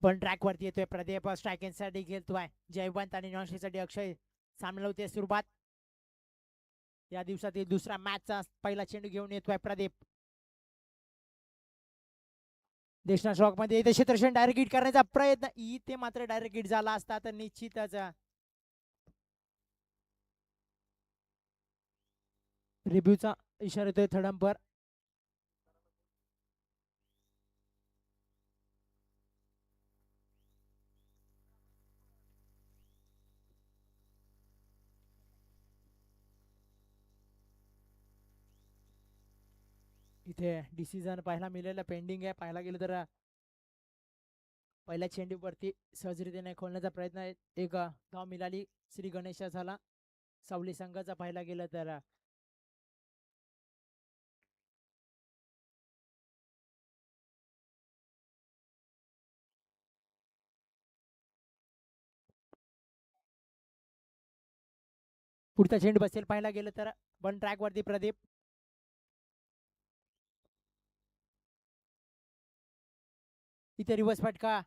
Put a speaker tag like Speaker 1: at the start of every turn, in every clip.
Speaker 1: पण ट्रॅक वरती येतोय प्रदीप, स्ट्रायकिंग साठी खेळतोय जयवंत आणि नॉन साठी अक्षय. सामन्याला होते सुरुवात. या दिवसातील दुसरा मॅचचा पहिला चेंडू घेऊन येतोय प्रदीप. देशना स्ट्रॉक मध्ये इथे क्षेत्रक्षण डायरेक्ट हिट करण्याचा प्रयत्न, इथे मात्र डायरेक्ट हिट झाला असता तर निश्चितच रिव्ह्यूचा इशारा येतोय थर्ड अंपर. इथे डिसिजन पाहायला मिळालेला पेंडिंग आहे. पाहायला गेलं तर पहिल्या चेंडूवरती सहजरित्याने खोलण्याचा प्रयत्न, एक धाव मिळाली श्री गणेश झाला सावली संघाचा. पाहायला गेलं तर पुढचा चेंडू बसेल. पाहायला गेलं तर वन ट्रॅक वरती प्रदीप. इथे रिवर्स फटका,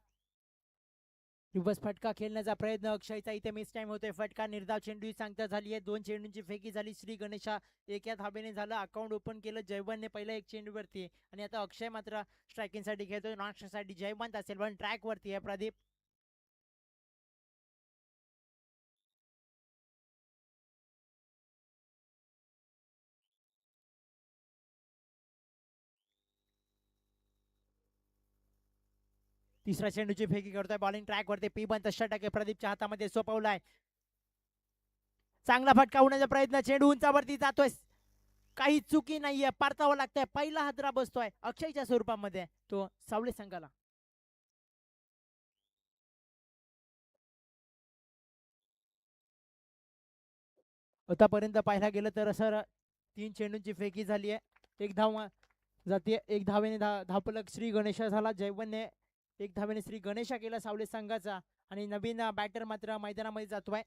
Speaker 1: रिवर्स फटका खेळण्याचा प्रयत्न अक्षयचा. इथे मिस टाइम होतोय. फटका निर्धाव चेंडू सांगता झाली आहे. 2 चेंडूंची फेकी झाली. श्री गणेशा एका धाबेने झालं. अकाउंट ओपन केलं जयवंतने पहिल्या एक चेंडूवरती. आणि आता अक्षय मात्र स्ट्रायकिंग साठी खेळतोय. नॉन साठी जयवंत असेल. वन ट्रॅक वरती आहे प्रदीप. तिसऱ्या चेंडूची फेकी करतोय. बॉलिंग ट्रॅक वरती पी बंद 100% प्रदीपच्या हातामध्ये सोपवलाय. चांगला फटका होण्याचा प्रयत्न, चेंडू उंचावरती जातोय. काही चुकी नाहीये, परतावं लागतंय. पहिला हादरा बसतोय अक्षयच्या स्वरूपामध्ये तो सावले संघाला. आतापर्यंत पाहायला गेलं तर सर 3 चेंडूंची फेकी झाली आहे. एक धाव जाते. एक धावेने धावफलक श्री गणेश झाला. जयवंतने एक धावेने श्री गणेशा केला सावले संघाचा. आणि नवीन बॅटर मात्र मैदानामध्ये जातोय.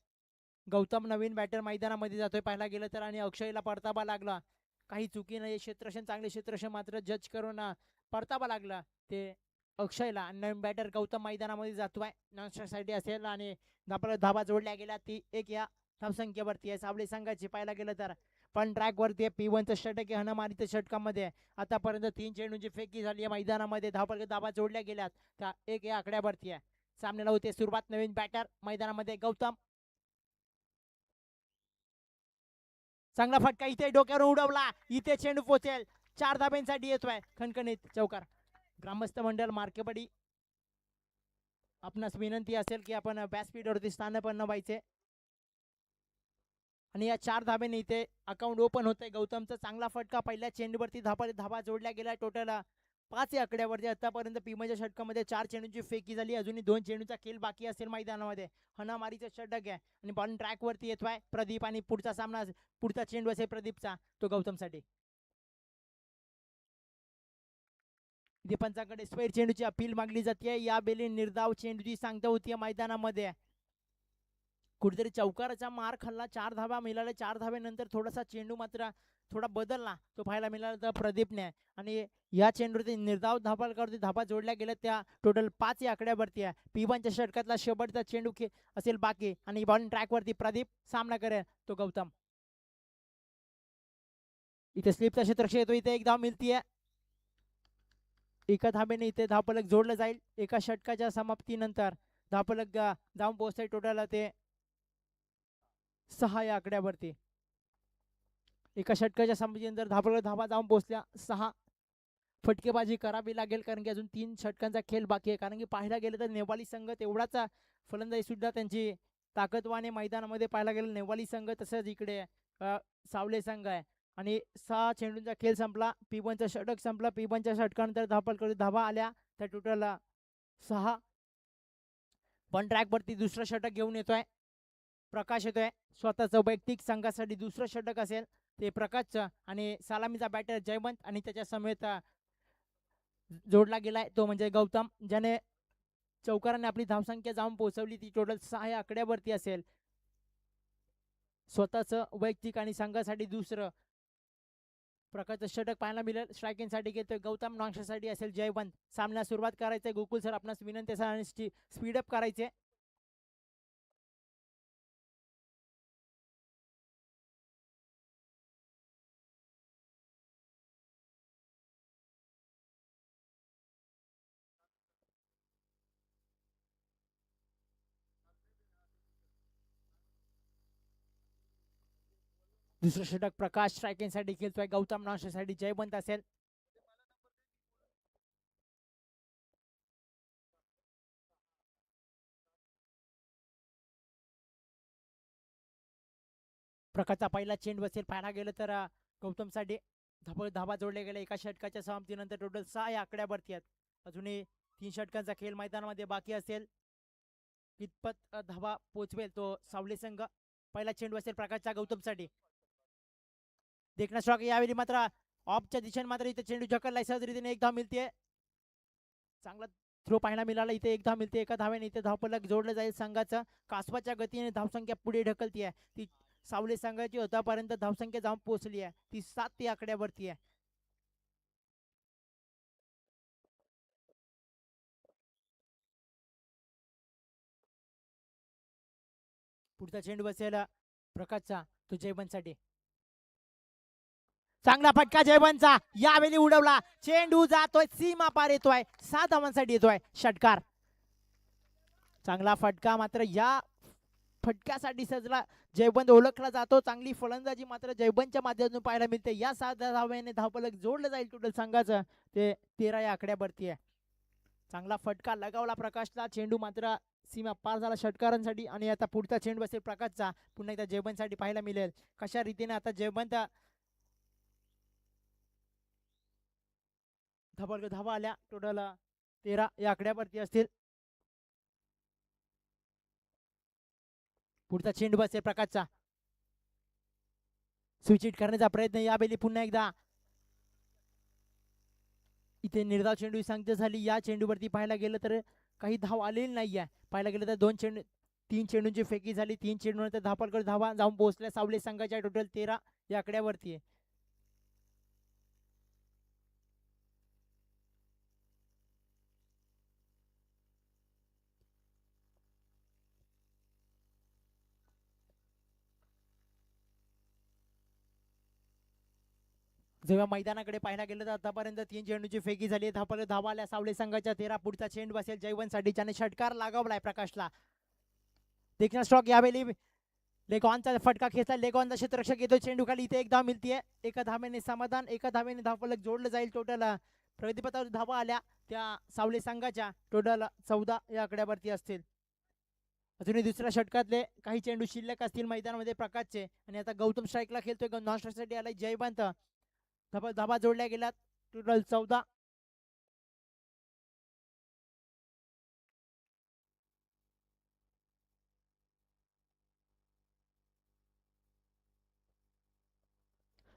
Speaker 1: गौतम नवीन बॅटर मैदानामध्ये जातोय पाहायला गेलं तर. आणि अक्षयला परतावा लागला. काही चुकी नाही. क्षेत्रक्षण चांगले क्षेत्रक्षण मात्र जज करून परतावा लागला ते अक्षयला. आणि नवीन बॅटर गौतम मैदानामध्ये जातोय. नॉन साठी असेल. आणि धाबा जोडल्या गेल्या ती एक या धावसंख्येवरती आहे सावले संघाची. पाहायला गेलं तर पण ट्रॅक वरती आहे. P1 षटके हनमारीच्या षटकामध्ये आतापर्यंत 3 चेंडूंची फेकी झाली आहे मैदानामध्ये. धाबा जोडल्या गेल्यात त्या एक या आकड्यावरती आहे. सामन्याला होते सुरुवात. नवीन बॅटर मैदानामध्ये गौतम. चांगला फटका इथे डोक्यावर उडवला. इथे चेंडू पोचेल. 4 धाब्यांसाठी येतोय खणखणीत चौकार. ग्रामस्थ मंडळ मार्केपडी आपणास विनंती असेल की आपण व्यासपीठावरती स्थान पण व्हायचे. आणि या 4 धाब्याने इथे अकाउंट ओपन होतंय गौतमचं. चांगला फटका पहिल्या चेंडूवरती धाबा जोडल्या गेला. टोटल 5 आकड्यावरती आतापर्यंत पीमच्या षटकामध्ये 4 चेंडूंची फेकी झाली. अजूनही 2 चेंडूचा खेळ बाकी असेल मैदानामध्ये. हनामारीचं षटक आहे. आणि बॉल ट्रॅक वरती येतोय प्रदीप. आणि पुढचा सामना, पुढचा चेंडू असेल प्रदीपचा तो गौतमसाठी. इथे पंचाकडे स्क्वेअर चेंडूची अपील मागली जाते. या बेली निर्धाव चेंडूची सांगता होती मैदानामध्ये. कुठेतरी चौकाराचा मार खाल्ला. 4 धाबा मिळाल्या. 4 धाब्यानंतर थोडासा चेंडू मात्र थोडा बदलला तो पाहायला मिळाला तर प्रदीपने. आणि या चेंडूवरती निर्धाव धाबा जोडल्या गेल्या. त्या टोटल 5 या आकड्यावरती आहे. P1च्या षटकातला शेवटचा चेंडू असेल बाकी. आणि बॉलिंग ट्रॅक वरती प्रदीप सामना करेल तो गौतम. इथे स्लिपचा क्षेत्रक्षण येतो. इथे एक धाव मिळतीये. एका धाब्याने इथे धावफलक जोडलं जाईल. एका षटकाच्या समाप्तीनंतर धावफलक जाऊन पोहोचते टोटल ते 6 या आकड्यावरती. एका षटकाच्या समाप्तीनंतर धाबा जाऊन पोहोचल्या 6. फटकेबाजी करावी लागेल कारण की अजून 3 षटकांचा खेळ बाकी आहे. कारण की पाहायला गेलं तर नेवाली संघ तेवढाच फलंदाजी सुद्धा त्यांची ताकदवाने मैदानामध्ये पाहायला गेलं नेवाली संघ. तसंच इकडे सावले संघ आहे. आणि 6 चेंडूंचा खेळ संपला. P1चा षटक संपला. P1च्या षटकानंतर धाबा आल्या त्या टोटल 6. पण ट्रॅक वरती दुसरं षटक घेऊन येतोय प्रकाश. येतोय स्वतःचं वैयक्तिक संघासाठी दुसरं षटक असेल ते प्रकाशचं. आणि सलामीचा बॅटर जयवंत. आणि त्याच्या समेत जोडला गेलाय तो म्हणजे गौतम, ज्याने चौकाराने आपली धावसंख्या जाऊन पोहोचवली. ती टोटल 6 या आकड्यावरती असेल. स्वतःच वैयक्तिक आणि संघासाठी दुसरं प्रकारचं षटक पाहायला मिळेल. स्ट्रायकिंगसाठी घेतोय गौतम, नॉनस्टॉपसाठी असेल जयवंत. सामन्यास सुरुवात करायचंय. गोकुल सर आपणास विनंती असेल आणि स्पीडअप करायचे. दुसरं षटक प्रकाश स्ट्रायकिंगसाठी खेळतोय. गौतम, नॉनस्टॉपसाठी जयवंत असेल. प्रकारचा पहिला चेंडू असेल पाहायला गेलं तर गौतमसाठी धाबा जोडले गेले. एका षटकाच्या समाप्तीनंतर टोटल 6 या आकड्यावरती आहेत. अजूनही 3 षटकांचा खेळ मैदानामध्ये बाकी असेल. कितपत धाबा पोचवेल तो सावली संघ. पहिला चेंडू असेल प्रकाशचा गौतमसाठी. देखना स्ट्रॉक यावेळी मात्र ऑफच्या दिशेने मात्र इथे चेंडू ढकललाय. सहज रीतीने एक धाव मिळते. चांगला थ्रो पाहायला मिळाला. इथे एक धाव मिळते. एका धाव्याने इथे धावफलक जोडलं जाईल संघाचं. कासवाच्या गतीने धावसंख्या पुढे ढकलती आहे. ती सावली संघाची होतापर्यंत धावसंख्या जाऊन पोहोचली आहे. ती 7 या आकड्यावरती आहे. पुढचा चेंडू असेल प्रकाशचा, तो जयवंतसाठी. चांगला फटका जयवंतचा. यावेळी उडवला. चेंडू जातोय सीमा पार येतोय. 7 धावांसाठी येतोय षटकार. चांगला फटका. मात्र या फटक्यासाठी सजला जयवंत ओळखला जातो. चांगली फलंदाजी मात्र जयवंतच्या माध्यमातून पाहायला मिळते. या 7 धाव्याने धावफलक जोडलं जाईल टोटल संघाचं. ते 13 या आकड्यावरती आहे. चांगला फटका लगावला प्रकाशला. चेंडू मात्र सीमा पार झाला षटकारांसाठी. आणि आता पुढचा चेंडू असेल प्रकाशचा. पुन्हा एकदा जयवंतसाठी पाहायला मिळेल कशा रीतीने आता जयवंत धावा आल्या. टोटल 13 या आकड्यावरती असतील. पुढचा चेंडू असेल प्रकाशचा. स्विच हिट करण्याचा प्रयत्न यावेळी पुन्हा एकदा. इथे निर्धाव चेंडू संख्या झाली. या चेंडूवरती पाहायला गेलं तर काही धाव आलेली नाहीये. पाहायला गेलं तर 3 चेंडूंची फेकी झाली. 3 चेंडूनंतर धापलकर धावा जाऊन पोहोचल्या सावले संघाच्या. टोटल 13 या आकड्यावरती आहे. जेव्हा मैदानाकडे पाहायला गेलं तर आतापर्यंत 3 चेंडूची फेकी झाली. धावा आल्या सावले संघाच्या. 13 पुढचा चेंडू असेल जयवंतसाठी, ज्याने षटकार लागावलाय प्रकाशला. देखना स्ट्रोक यावेळी लेगॉनचा फटका खेचला. लेगॉनचा क्षेत्ररक्षक येतो. चेंडू खाली. इथे एक धाव मिळतीये. एका धावेने समाधान. एका धावेने धावफलक जोडलं जाईल. टोटल प्रगतीपथावर धावा आल्या त्या सावले संघाच्या. टोटल 14 या आकड्यावरती असतील. अजूनही दुसऱ्या षटकातले काही चेंडू शिल्लक असतील मैदानामध्ये प्रकाशचे. आणि आता गौतम स्ट्राईकला खेळतोय. नॉन स्ट्राईकसाठी आलाय जयवंत. धाबा जोडल्या गेल्यात. टोटल 14.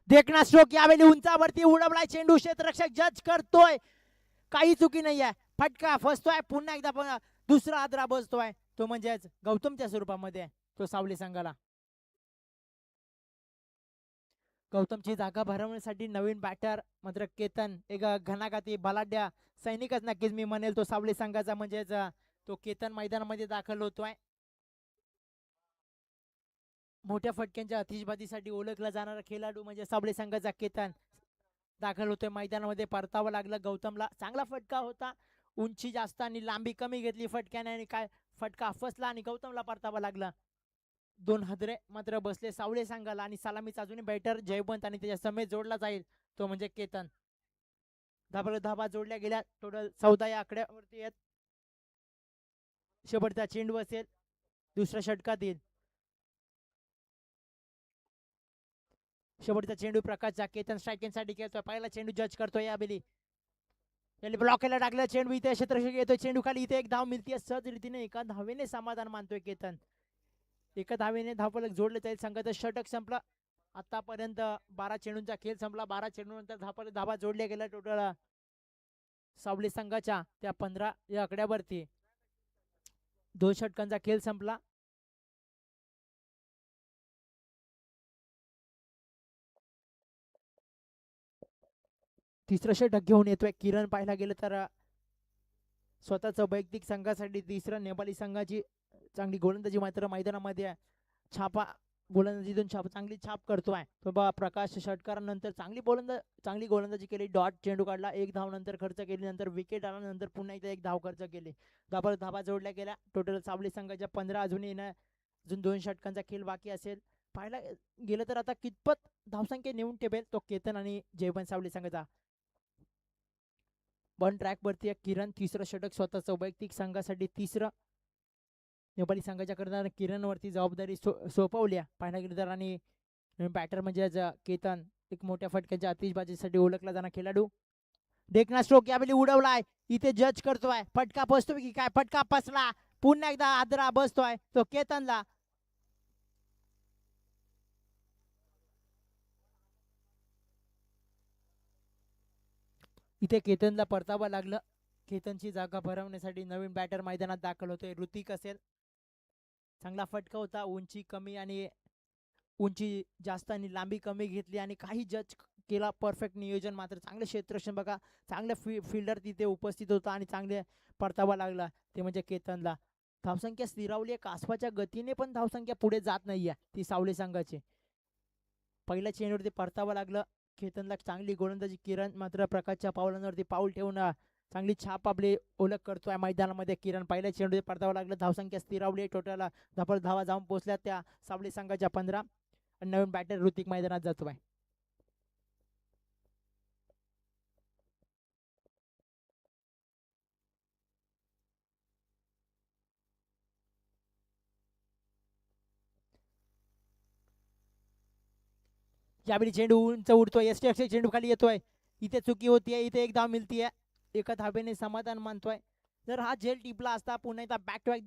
Speaker 1: देखना स्ट्रोक यावेळी उंचावरती उडवलाय चेंडू. क्षेत्ररक्षक जज करतोय. काही चुकी नाहीये. फटका फसतोय. पुन्हा एकदा दुसरा आदरा बसतोय. तो म्हणजेच गौतमच्या स्वरूपामध्ये तो सावली संघाला. गौतमची जागा भरवण्यासाठी नवीन बॅटर मात्र केतन एक घणाघाती बलाढ्य सैनिकच नक्कीच मी म्हणेल तो सावली संघाचा. म्हणजेच तो केतन मैदानामध्ये दाखल होतोय. मोठ्या फटक्यांच्या आतिषबाजीसाठी ओळखला जाणारा खेळाडू म्हणजे सावली संघाचा केतन दाखल होतोय मैदानामध्ये. परतावं लागलं गौतमला. चांगला फटका होता. उंची जास्त आणि लांबी कमी घेतली फटक्याने आणि काय फटका फसला आणि गौतमला परतावं लागलं. 2 हादरे मात्र बसले सावळे संघाला. आणि सलामीचा अजूनही बॅटर जयवंत आणि त्याच्या समेत जोडला जाईल तो म्हणजे केतन. धाबा जोडल्या गेल्या. टोटल 14 या आकड्यावरती आहेत. शेवटचा चेंडू असेल दुसऱ्या षटकात येईल. शेवटचा चेंडू प्रकाशचा. केतन स्ट्रायकिंगसाठी खेळतोय. पहिला चेंडू जज करतोय यावेळी. ब्लॉक केला टाकलं चेंडू. इथे क्षेत्ररक्षक येतोय. चेंडू खाली. इथे एक धाव मिळते सहज रीतीने. एका धावेने समाधान मानतोय केतन. एका धावेने धावफलक जोडले जाईल. संघाचं षटक संपलं. आतापर्यंत 12 चेंडूंचा खेळ संपला. 12 चेंडूनंतर धाबा जोडल्या गेल्या. टोटल सावली संघाच्या त्या 15 या आकड्यावरती 2 षटकांचा खेळ संपला. तिसरं षटक घेऊन येतोय किरण. पाहायला गेलं तर स्वतःचं वैयक्तिक संघासाठी तिसरं. नेपाळी संघाची चांगली गोलंदाजी मात्र मैदानामध्ये छापा गोलंदाजीतून चांगली छाप करतोय तो बा प्रकाश षटकारानंतर. चांगली गोलंदाजी केली. डॉट चेंडू काढला, 1 धाव नंतर खर्च केली. नंतर विकेट आला, नंतर पुन्हा एकदा 1 धाव खर्च केली. धाबा जोडल्या गेल्या. टोटल सावली संघाच्या 15. अजून 2 षटकांचा खेळ बाकी असेल. पाहायला गेलं तर आता कितपत धावसंख्या नेऊन ठेवेल तो केतन आणि जयवंत सावली संघाचा. वन ट्रॅक वरती आहे किरण. तिसरं षटक स्वतःचं वैयक्तिक संघासाठी तिसरं. नेपाळी संघाच्या करता किरण वरती जबाबदारी सोपवली पाहायला गेलं तर. आणि बॅटर म्हणजे केतन एक मोठ्या फटक्याच्या आतिषबाजीसाठी ओळखला जाणारा खेळाडू. डेकना स्ट्रोक यावेळी उडवलाय. इथे जज करतोय फटका बसतोय की काय. फटका बसला. पुन्हा एकदा आदरा बसतोय तो केतनला. इथे केतनला परतावं लागलं. केतनची जागा भरवण्यासाठी नवीन बॅटर मैदानात दाखल होतोय. ऋतिक असेल. चांगला फटका होता. उंची कमी आणि उंची जास्त आणि लांबी कमी घेतली आणि काही जज केला. परफेक्ट नियोजन मात्र चांगले क्षेत्ररक्षण बघा. चांगले फिल्डर तिथे उपस्थित होता आणि चांगले परतावा लागला ते म्हणजे केतनला. धावसंख्या स्थिरावली आहे. कासवाच्या गतीने पण धावसंख्या पुढे जात नाहीये ती सावली संघाची. पहिल्या चेंडूवरती परतावा लागलं केतनला. चांगली गोलंदाजी. किरण मात्र प्रकाशच्या पावलांवरती पाऊल ठेवून चांगली छाप आपली ओळख करतोय मैदानामध्ये. किरण पहिल्या चेंडूवरती परतावा लागलं. धावसंख्या स्थिरावली. टोटल धपल धावा जाऊन पोहोचल्या त्या सावली संघाच्या 15. नवीन बॅटर ऋतिक मैदानात जातोय. यावेळी चेंडू उंच उडतोय. एसटी चेंडू खाली येतोय. इथे चुकी होतीये. इथे 1 धाव मिळतीये. एका धावेने समाधान मानतोय. जर हा झेल टिपला असता पुन्हा एकदा बॅक टू बॅक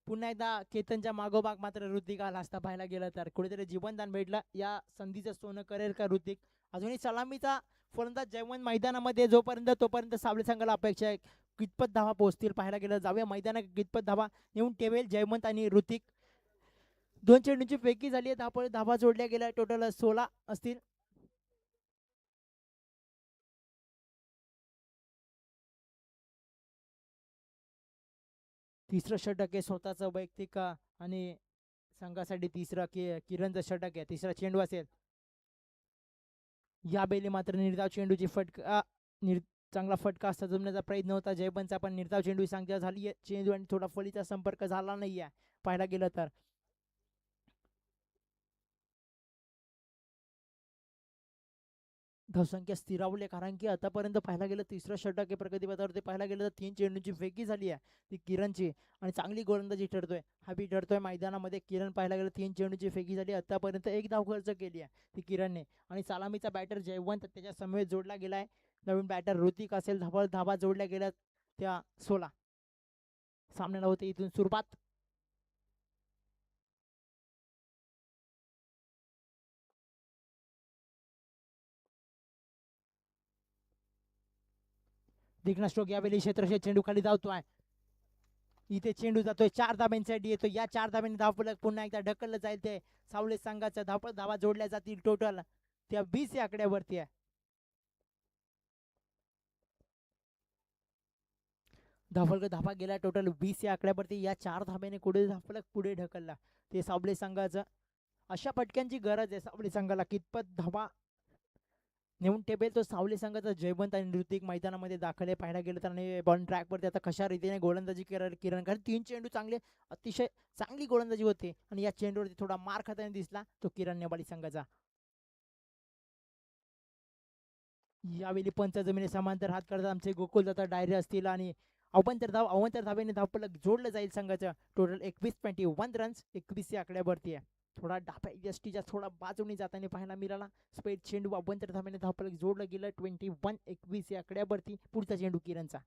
Speaker 1: पुन्हा एकदा केतनच्या मागोमाग मात्र ऋतिक आला असता. पाहायला गेलं तर कुठेतरी जीवनदान भेटलं. या संधीचं सोनं करेल का ऋतिक. अजूनही सलामीचा फलंदाज जयवंत मैदानामध्ये तोपर्यंत सावली संघाला अपेक्षा आहे कितपत धावा पोहोचतील. पाहायला गेलं जाऊया मैदानात कितपत धावा नेऊन ठेवेल जयवंत आणि ऋतिक. 2 चेंडूंची फेकी झाली आहे. धावा जोडल्या गेल्या. टोटल 16 असतील. तिसरं षटक आहे स्वतःचं वैयक्तिक आणि संघासाठी तिसरा किरणचं षटक आहे. तिसरा चेंडू असेल. या बेली मात्र निर्धाव चेंडूची चांगला फटका सजवण्याचा प्रयत्न होता जयवंतचा. पण निर्धाव चेंडू संख्या झाली. चेंडू आणि थोडा फलीचा संपर्क झाला नाहीये पाहायला गेलं तर. धावसंख्या स्थिरावली कारण की आतापर्यंत पाहायला गेलं तिसरं षटक आहे प्रगतीपथावरती. पाहायला गेलं तर 3 चेंडूंची फेकी झाली आहे ती किरणची आणि चांगली गोलंदाजी ठरतोय. हबी ठरतोय मैदानामध्ये किरण. पाहायला गेलं 3 चेंडूंची फेकी झाली. आतापर्यंत 1 धाव खर्च केली आहे ती किरणने. आणि सलामीचा बॅटर जयवंत त्याच्या समवेत जोडला गेलाय. नवीन बॅटर ऋतिक असेल. धावा जोडल्या गेल्या त्या 16. सामन्याला होते इथून सुरुवात. दिग्ना स्ट्रोक यावेळी क्षेत्रक्षेत्र चेंडू खाली धावतोय. इथे चेंडू जातोय 4 धाब्यांसाठी येतो. या 4 धाब्यांनी धावफलक पुन्हा एकदा ढकललं जाईल. ते सावले संघाचा धावा जोडल्या जातील. टोटल त्या 20 या आकड्यावरती आहे. धावा गेला टोटल 20 या आकड्यावरती. या 4 धाब्याने कुठे धावफलक पुढे ढकलला ते सावले संघाचं. अशा फटक्यांची गरज आहे सावले संघाला. कितपत धावा नेऊन ठेवेल तो सावली संघाचा जयवंत आणि ऋतिक मैदानामध्ये दाखल आहे. पाहायला गेलं तर आणि बॉल ट्रॅकवरती आता कशा रीतीने गोलंदाजी किरण. कारण 3 चेंडू अतिशय चांगली गोलंदाजी होती आणि या चेंडूवरती थोडा मार खाताना दिसला तो किरण नेपाळी संघाचा. यावेळी पंच जमिनी समांतर हात करतात आमचे गोकुलदाता डायरे असतील आणि अवंतर धावेने धावफलक जोडलं जाईल संघाचं. टोटल 21 रन्स 21 या आकड्यावरती आहे. थोडा डाब्या यष्टीच्या थोडा बाजूने जाताना पाहायला मिळाला. स्पेड चेंडू अवंतर धावेने धावफलक जोडलं गेलं. 21 या आकड्यावरती. पुढचा चेंडू किरणचा.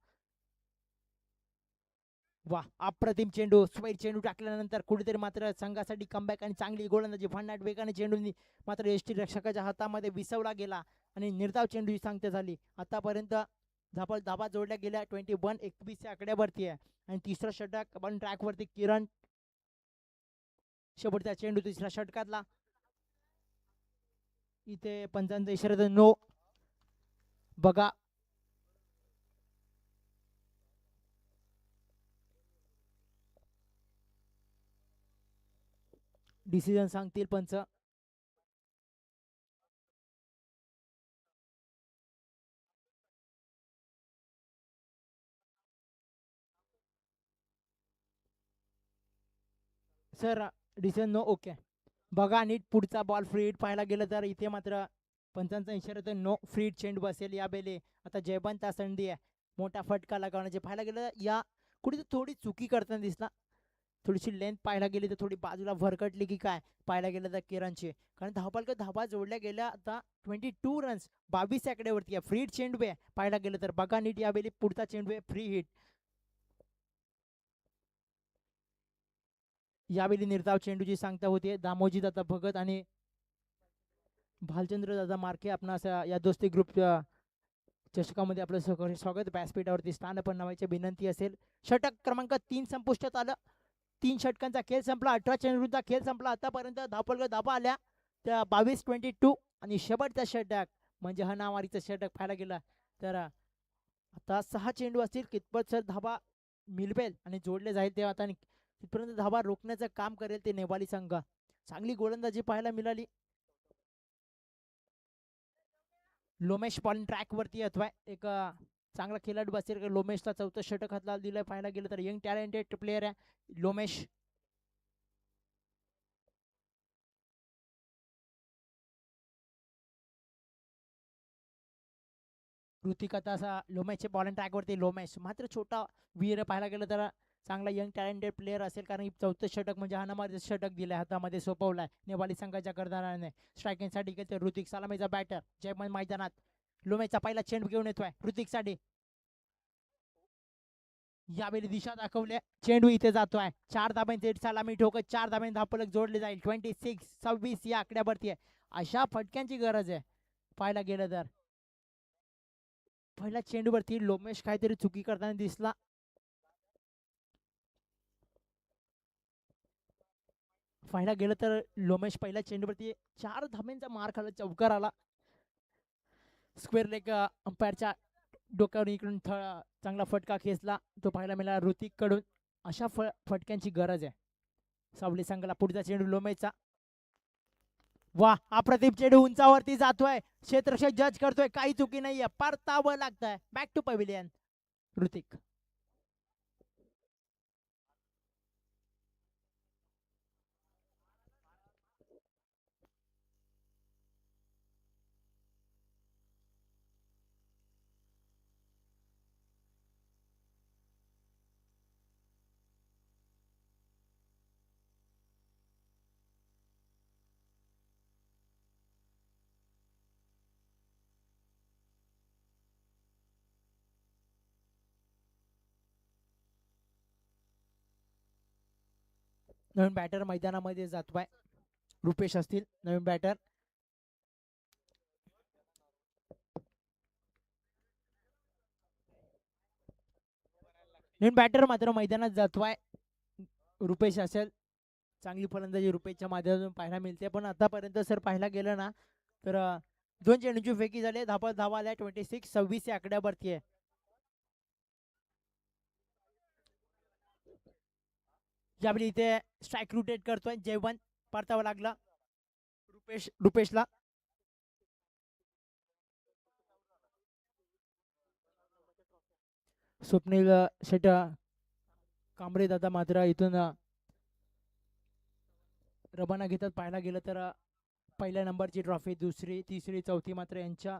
Speaker 1: वा अप्रतिम चेंडू. स्पेड चेंडू टाकल्यानंतर कुठेतरी मात्र संघासाठी कमबॅक आणि चांगली गोलंदाजी. भन्नाट वेगाने चेंडू मात्र यष्टी रक्षकाच्या हातामध्ये विसवला गेला आणि निर्धाव चेंडू सांगते झाली. आतापर्यंत धाबा जोडल्या गेल्या. 21 या आकड्यावरती आहे. आणि तिसरा षटक वन ट्रॅक वरती किरण. शेवटचा चेंडू तिसऱ्या षटकातला. इथे पंचांचा इशारा नो. बघा डिसिजन सांगतील पंच. Sir decision no okay. बघा नीट पुढचा बॉल फ्री हिट पाहायला गेलं तर इथे मात्र पंचांचा इशारा तर नो फ्री हिट चेंडू बसेल या बेले. आता जयवंत संधी आहे मोठा फटका लगावण्याचे. पाहायला गेलं या कुठे थोडी चुकी करताना दिसला. थोडीशी लेंथ पाहायला गेली तर थोडी बाजूला भरकटली की काय पाहायला गेलं तर किरणची. कारण धावपालक धावा जोडल्या गेल्या आता 22 रन्स 22 आकड्यावरती आहे. फ्री हिट चेंडू आहे पाहायला गेलं तर. बघा नीट यावेळी पुढचा चेंडू आहे फ्री हिट. यावेळी निर्धाव चेंडूची सांगता होते दामोजी दादा भगत आणि भालचंद्र दादा मार्के. आपणास या दोस्ती ग्रुप चषकामध्ये आपलं स्वागत. व्यासपीठावरती स्थान पण नावाची विनंती असेल. षटक क्रमांक 3 संपुष्टात आलं. 3 षटकांचा खेळ संपला. 18 चेंडूचा खेळ संपला. आतापर्यंत धावपलक धाबा आल्या त्या 22-22 आणि शेवटचा षटक म्हणजे हनामारीचं षटक पाहायला गेलं तर आता 6 चेंडू असतील. कितपत सर धाबा मिळवेल आणि जोडले जाईल ते आता तिथपर्यंत धाबा रोखण्याचं काम करेल ते नेपाळी संघ. चांगली गोलंदाजी पाहायला मिळाली. लोमेश पॉलिन ट्रॅक वरती अथवा एक चांगला खेळाडू असेल. लोमेशला 4थं षटक हातला दिलं पाहायला गेलं तर. यंग टॅलेंटेड प्लेयर आहे लोमेश. ऋतिक आता असा लोमेशचे पॉलिन ट्रॅक वरती. लोमेश मात्र छोटा वीर पाहायला गेलं तर चांगला यंग टॅलेंटेड प्लेयर असेल. कारण 4थं षटक म्हणजे हानामारीचं षटक दिलंय हातामध्ये सोपवलाय नेपाळी संघाच्या कर्णधाराने. स्ट्रायकिंगसाठी गेले ऋतिक सलामीचा बॅटर जयमन मैदानात. लोमेशचा पहिला चेंडू घेऊन येतोय ऋतिकसाठी. यावेळी दिशा दाखवल्या. चेंडू इथे जातोय. 4 धाब्यांचे सलामी ठोकत 4 धाब्यांनी धावफलक जोडले जाईल. 26 या आकड्यावरती आहे. अशा फटक्यांची गरज आहे पाहायला गेलं तर. पहिल्या चेंडूवरती लोमेश काहीतरी चुकी करताना दिसला. पाहायला गेलं तर लोमेश पहिल्या चेंडूवरती 4 धाब्यांचा मार खाला. चौकार आला. स्क्वेअर लेग अंपायरच्या डोक्यावर इकडून चांगला फटका खेचला तो पाहायला मिळाला ऋतिक कडून. अशा फटक्यांची गरज आहे सावली संघाला. पुढचा चेंडू लोमेशचा. वा अप्रतिम चेंडू उंचावरती जातोय. क्षेत्ररक्षक जज करतोय. काही चुकी नाहीये. परतावं लागतंय. Back to pavilion Hrithik. नवीन बॅटर मैदानामध्ये जातोय. रुपेश असतील नवीन बॅटर. नवीन बॅटर मात्र मैदानात जातोय रुपेश असेल. चांगली फलंदाजी रुपेशच्या माध्यमातून पाहायला मिळते. पण आतापर्यंत सर पाहायला गेलं ना तर 2 चेंडूची फेकी झाली. धावा आल्या 26 या आकड्यावरती आहे. ज्यावेळी इथे स्ट्राईक रोटेट करतोय जयवंत. परतावं लागला रुपेशला. स्वप्नील शेट कांबळे दादा मात्र इथून रबाना घेतात. पाहायला गेलं तर पहिल्या नंबरची ट्रॉफी दुसरी तिसरी चौथी मात्र यांच्या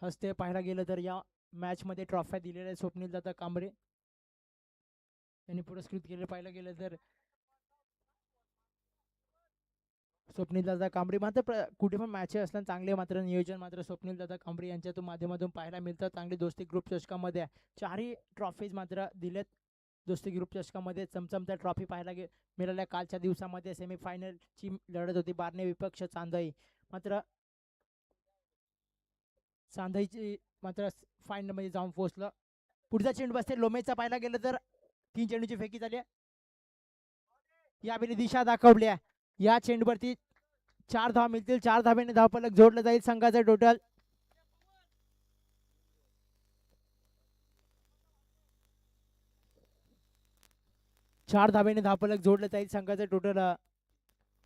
Speaker 1: हस्ते पाहायला गेलं तर या मॅच मध्ये ट्रॉफ्या दिलेल्या स्वप्नील दादा कांबळे यांनी पुरस्कृत केले. पाहायला गेलं तर स्वप्नील दादा कांबळे मात्र कुठे पण मॅच असताना चांगले मात्र नियोजन मात्र स्वप्नील दादा कांबळे यांच्या माध्यमातून पाहायला मिळतात. चांगली दोस्ती ग्रुप चषकामध्ये 4ही ट्रॉफीज मात्र दिलेत. दोस्ती ग्रुप चषकामध्ये चमचमत्या ट्रॉफी पाहायला मिळाल्या. कालच्या दिवसामध्ये सेमीफायनलची लढत होती बारणे विपक्ष चांदई. मात्र चांदईची मात्र फायनल मध्ये जाऊन पोहोचलं. पुढचा चेंडू बसते लोमेशचा. पाहायला गेलं तर 3 चेंडूची फेकी झाली. यावेळी दिशा दाखवल्या. या चेंडूवरती 4 धावा मिळतील. 4 धाब्याने धावफलक जोडलं जाईल संघाचं टोटल 4 धाब्याने धावफलक जोडलं जाईल. संघाचं टोटल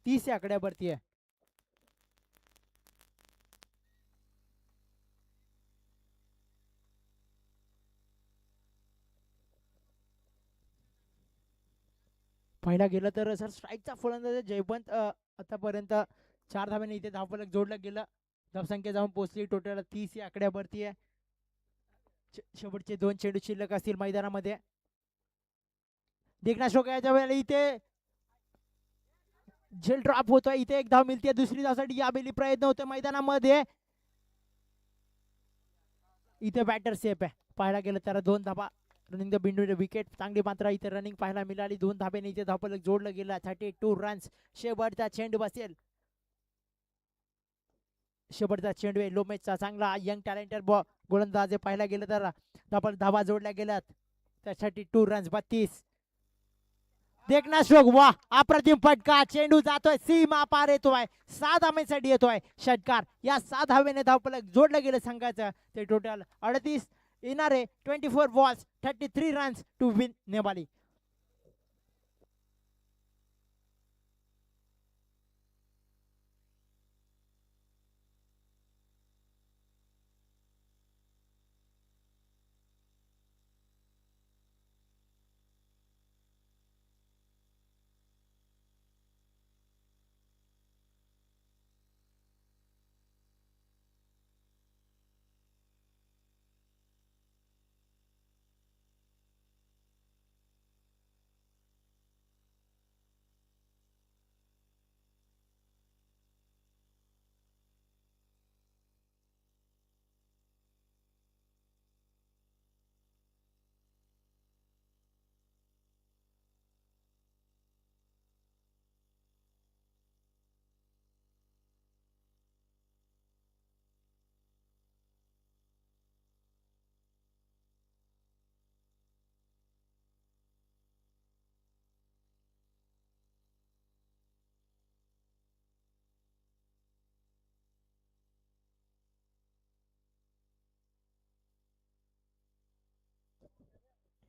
Speaker 1: 30 या आकड्यावरती आहे. पहिला गेलं तर सर स्ट्राईकचा फलंदाज जयवंत आतापर्यंत 4 धाब्याने इथे धावफलक जोडलं गेलं. धावसंख्या जाऊन पोहोचली टोटल 30 या आकड्यावरती आहे. शेवटचे 2 चेंडू शिल्लक असतील मैदानामध्ये. देखना शोक याच्या वेळेला इथे झेल ड्रॉप होतोय. इथे एक धाव मिळते. दुसरी धावसाठी यावेळी प्रयत्न होतोय मैदानामध्ये. इथे बॅटर सेफ आहे. पाहायला गेलं तर 2 धाबा रनिंग द बिंडू विकेट चांगली मात्र इथे रनिंग पाहायला मिळाली. 2 धाब्याने इथे धावफलक जोडलं गेलं. 32 रन्स. शेवटचा चेंडू बसेल. शेवटचा चेंडू आहे लोमेशचा. चांगला यंग टॅलेंटेड गोलंदाज पाहायला गेलं तर धावा जोडल्या गेल्यात. त्या 32 रन्स 32. देखना शोक वा अप्रतिम फटका. चेंडू जातोय सीमा पार येतोय. 6 धावेसाठी येतोय षटकार. या 6 धावेने धावफलक जोडलं गेलं संघाचं. ते टोटल 38 येणारे 24 balls 33 runs to win Nepali.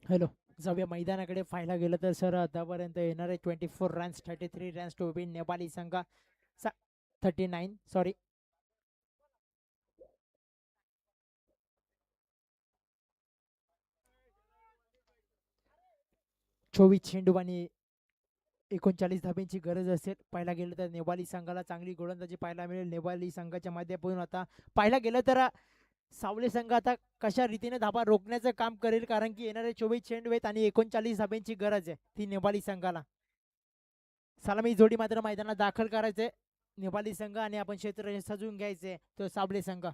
Speaker 1: Hello. जाऊया मैदानाकडे. पाहायला गेलं तर सर आतापर्यंत येणारे 24 runs 33 runs to win Nepali संघ. 39 सॉरी 24 चेंडू आणि 39 धाब्यांची गरज असेल. पाहायला गेलं तर नेवाली संघाला चांगली गोलंदाजी पाहायला मिळेल. नेवाली संघाच्या माध्यमातून आता पाहायला गेलं तर सावले संघ आता कशा रीतीने धाबा रोखण्याचं काम करेल. कारण की येणारे 24 चेंडू आहेत आणि 39 धाब्यांची गरज आहे ती नेवाली संघाला. सलामी जोडी मात्र मैदानात दाखल करायचे नेवाली संघ आणि आपण क्षेत्र सजवून घ्यायचे तो साबळे संघ.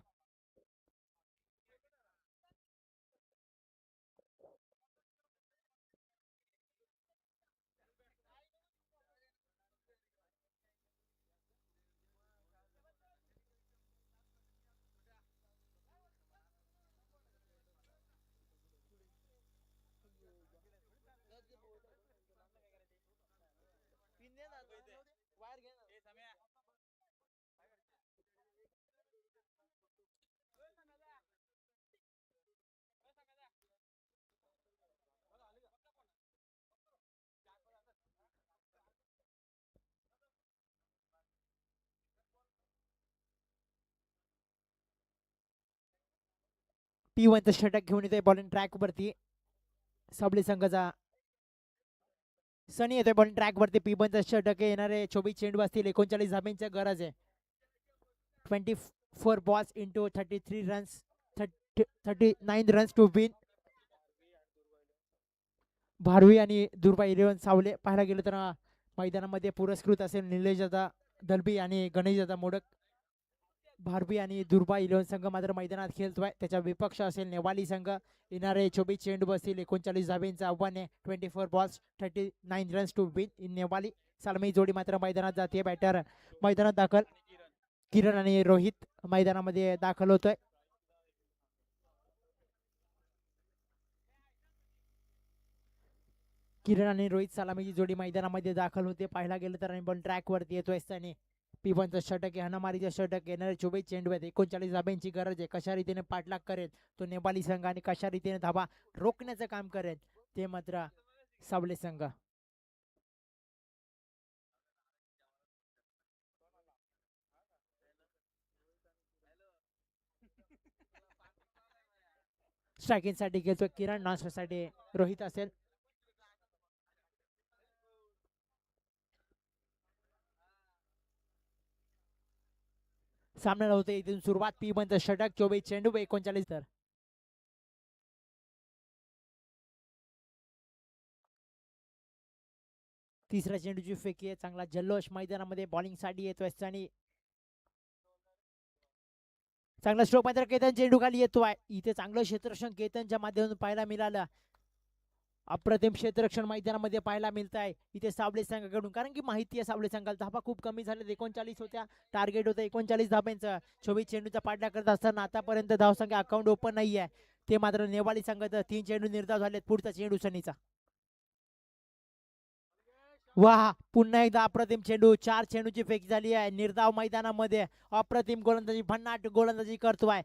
Speaker 1: P1 षटक घेऊन येतोय बॉलिंग ट्रॅक वरती साबळे संघाचा सनी येतोय बॉलिंग ट्रॅक वरती. P1 षटक येणारे 24 चेंडू असतील. 39 धाब्यांची गरज आहे. 24 balls into 33 runs 39 runs to win. Bharvi आणि दुर्बा 11 सावले. पाहायला गेलं तर मैदानामध्ये पुरस्कृत असेल निलेश दादा दलबी आणि गणेश दादा मोडक. भारवी आणि दुर्बा 11 संघ मात्र मैदानात खेळतोय. त्याच्या विपक्ष असेल नेवाली संघ. येणारे 24 चेंडू असतील. 39 धाब्यांचं आव्हान आहे. 24 balls 39 runs to win in Nepali. सालमी जोडी मात्र मैदानात जाते. बॅटर मैदानात दाखल. किरण आणि रोहित मैदानामध्ये दाखल होतोय. किरण आणि रोहित सलामीची जोडी मैदानामध्ये दाखल होते. पाहायला गेलं तर पण ट्रॅक वरती येतोय आणि P1 षटक हनामारीचं षटक येणारे 24 चेंडू आहेत. 39 धाब्यांची गरज आहे. कशा रीतीने पाठलाग करेल तो नेपाली संघ आणि कशा रीतीने धाबा रोखण्याचं काम करेल ते मात्र सावले संघ. स्ट्रायकिंग साठी खेळतोय किरण, नॉन साठी रोहित असेल. सामन्याला होते इथून सुरुवात. पी बंद षटक 24 चेंडू 39 तर तिसऱ्या चेंडूची फेकी आहे. चांगला जल्लोष मैदानामध्ये बॉलिंग साठी येतोय आणि चांगला स्ट्रोक मात्र केतन चेंडू खाली येतोय. इथे चांगलं क्षेत्ररक्षण केतनच्या माध्यमातून पाहायला मिळालं. अप्रतिम क्षेत्ररक्षण मैदानामध्ये पाहायला मिळत आहे इथे साबळे संघाकडून, कारण की माहिती आहे साबळे संघाला धाबा खूप कमी झाले. 39 होत्या, टार्गेट होतं 39 धाब्यांचं. 24 चेंडूचा पाठलाग करत असताना आतापर्यंत धावसंख्या अकाउंट ओपन नाही आहे. ते मात्र नेवाळी संघाचं 3 चेंडू निर्धाव झालेत. पुढचा चेंडू सनीचा. वाह, पुन्हा एकदा अप्रतिम चेंडू. 4 चेंडूची फेकी झाली आहे निर्धाव मैदानामध्ये. अप्रतिम गोलंदाजी, भन्नाट गोलंदाजी करतोय.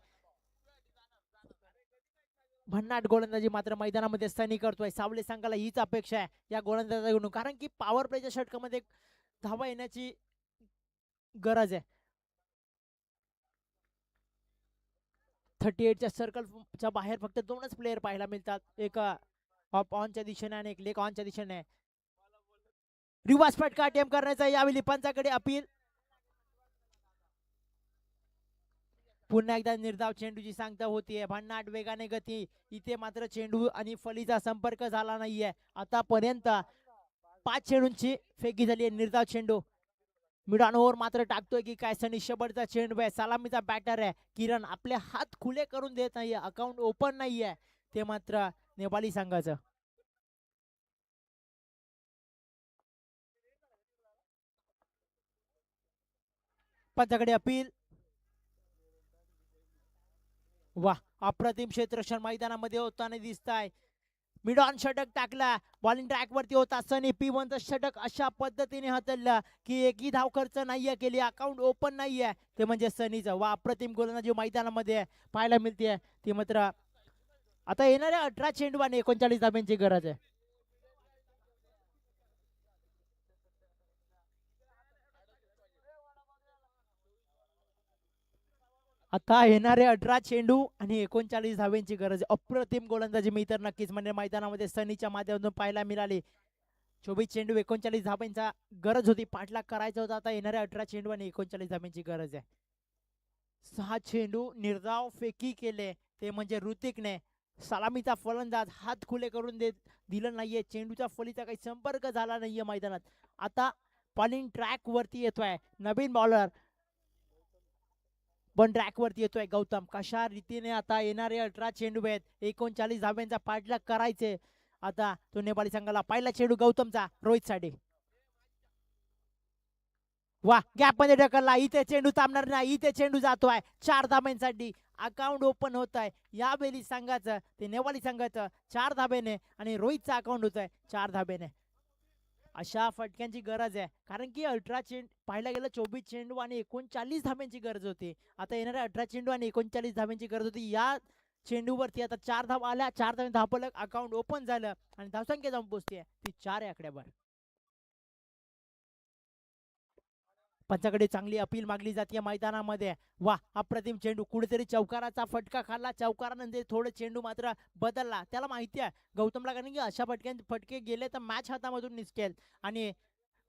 Speaker 1: भन्नाट गोलंदाजी मात्र मैदानामध्ये सनी करतोय. सावळे संघाला हीच अपेक्षा आहे या गोलंदाजाकडून, कारण की पॉवर प्लेच्या षटकामध्ये धावा येण्याची गरज आहे. 38च्या सर्कलच्या बाहेर फक्त 2च प्लेयर पाहायला मिळतात, एक ऑफ ऑनच्या दिशेने आणि एक लेग ऑनच्या दिशेने. रिवर्स फटका अटेम्प्ट करण्याचा यावेळी पंचाकडे अपील. पुन्हा एकदा निर्धाव चेंडूची सांगता होतीये. भन्नाट वेगाने गती. इथे मात्र चेंडू आणि फलीचा संपर्क झाला नाहीये आतापर्यंत. 5 चेंडूंची फेकी झाली आहे. निर्धाव चेंडू मिड ऑन ओव्हर मात्र टाकतोय की काय सनी. शेवटचा चेंडू आहे. सलामीचा बॅटर आहे किरण. आपले हात खुले करून देत नाहीये, अकाउंट ओपन नाहीये ते मात्र नेपाळी संघाचं. पंचाकडे अपील. वा, अप्रतिम क्षेत्ररक्षण मैदानामध्ये होताना दिसत आहे. मिड ऑन षटक टाकला. बॉलिंग ट्रॅक वरती होता सनी. P1 षटक अशा पद्धतीने हातळलं की एकही धाव खर्च नाहीये केली, अकाउंट ओपन नाहीये ते म्हणजे सनीचं. वा, अप्रतिम गोलंदाजी मैदानामध्ये पाहायला मिळते ती मात्र. आता येणाऱ्या 18 चेंडू आणि 39 धाब्यांची गरज आहे. आता येणारे 18 चेंडू आणि 39 धाब्यांची गरज. अप्रतिम गोलंदाजी मी तर नक्कीच म्हणजे मैदानामध्ये सनीच्या माध्यमातून पाहायला मिळाली. 24 चेंडू 39 धाब्यांचा गरज होती, पाठलाग करायचा होता. आता येणाऱ्या 18 चेंडू आणि 39 धाब्यांची गरज आहे. 6 चेंडू निर्धाव फेकी केले ते म्हणजे ऋतिकने. सलामीचा फलंदाज हात खुले करून दिलं नाहीये. चेंडूच्या फलीचा काही संपर्क झाला नाहीये मैदानात. आता बॉलिंग ट्रॅक वरती येतोय नवीन बॉलर, पण ट्रॅक वरती येतोय गौतम. कशा रीतीने आता येणारे 18 चेंडू आहेत, 39 धाब्यांचा पाठलाग करायचे. आता तो नेपाळी संघाला. पहिला चेंडू गौतमचा रोहित साठी. वा, गॅप मध्ये ढकलला. इथे चेंडू थांबणार नाही. इथे चेंडू जातोय 4 धाब्यांसाठी. अकाउंट ओपन होत आहे यावेळी संघाचं, ते नेवाळी संघाचं 4 धाब्याने आणि रोहितचा अकाउंट होत आहे 4 धाब्याने. अशा फटक्यांची गरज आहे, कारण की 18 चेंडू पाहायला गेलं 24 चेंडू आणि 39 धाब्यांची गरज होती. आता येणाऱ्या 18 चेंडू आणि 39 धाब्यांची गरज होती. या चेंडूवरती आता 4 धावा आल्या. 4 धावे धापलक अकाउंट ओपन झालं आणि धावसंख्या जाऊन पोहोचते ती 4 या आकड्यावर. पंचाकडे चांगली अपील मागली जाते मैदानामध्ये. वा, अप्रतिम चेंडू. कुठेतरी चौकाराचा फटका खाल्ला. चौकारानंतर थोडं चेंडू मात्र बदलला. त्याला माहिती आहे गौतमला, कारण की अशा फटके गेले तर मॅच हातामधून निसटेल आणि